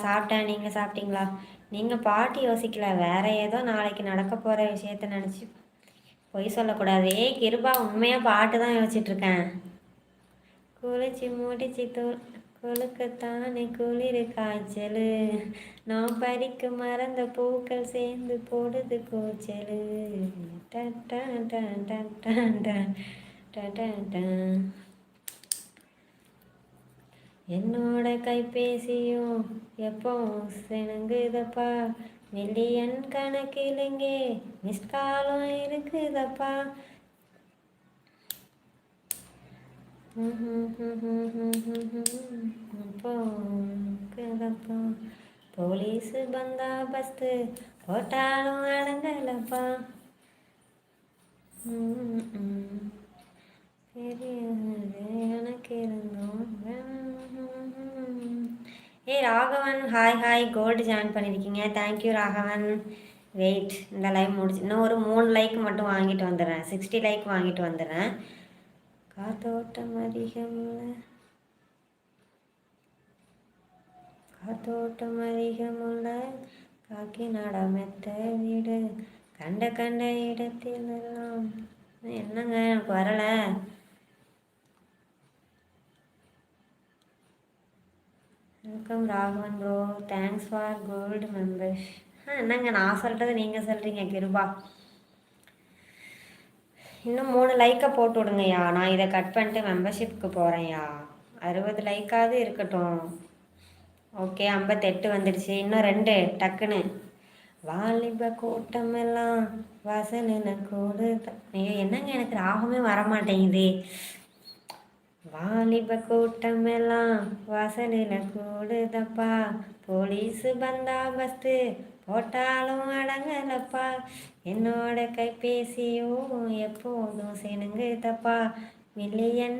சாப்பிட்டேன். நீங்கள் சாப்பிட்டீங்களா? நீங்கள் பாட்டு யோசிக்கல, வேற ஏதோ நாளைக்கு நடக்க போகிற விஷயத்த நினச்சி பொய் சொல்லக்கூடாது. ஏய் கிருபா, உண்மையாக பாட்டு தான் யோசிச்சுட்ருக்கேன். குளிச்சு முடிச்சு கொழுக்கத்தானே குளிர் காய்ச்சல், நான் பறிக்க மறந்த பூக்கள் சேர்ந்து போடுது கூச்சல். என்னோட கைபேசியும் எப்போ சிணுங்குதப்பா, மில்லியன் கணக்கில் இங்கே மிஸ்காலும் இருக்குதப்பா. போலீஸ் பந்தாபஸ்து போட்டாலும் அடங்கலப்பா. எனக்கு இருந்தோம். ஏய் Raghavan, hi hi, gold join பண்ணியிருக்கீங்க, தேங்க்யூ ராகவன். வெயிட், இந்த லைவ் முடிச்சு இன்னும் ஒரு 3 லைக் மட்டும் வாங்கிட்டு வந்துடுறேன். 60 லைக் வாங்கிட்டு வந்துடுறேன். காத்தோட்டம் அதிகமுள்ள காக்கி மெத்த வீடு, கண்ட இடத்தில் எல்லாம். என்னங்க எனக்கு வரலை. Welcome Raghavan bro, thanks for gold members. என்னங்க நான் சொல்கிறது நீங்கள் சொல்கிறீங்க கிருபா. இன்னும் 3 லைக்கை போட்டு விடுங்கய்யா, நான் இதை கட் பண்ணிட்டு மெம்பர்ஷிப்புக்கு போகிறேன்யா. 60 லைக்காவது இருக்கட்டும். ஓகே, 58 வந்துடுச்சு. இன்னும் 2 டக்குன்னு. வாலிப கூட்டம் எல்லாம் வாசலில் கூடு. ஐயோ என்னங்க எனக்கு ராகமே வரமாட்டேங்குது. வாலிப கூட்டம் எல்லாம் வாசலில் கூடுதப்பா, போலீஸு பந்தாபஸ்து போட்டாலும் அடங்கலப்பா. என்னோட கைபேசியும் எப்போதும் சிணுங்குதப்பா, மில்லியன்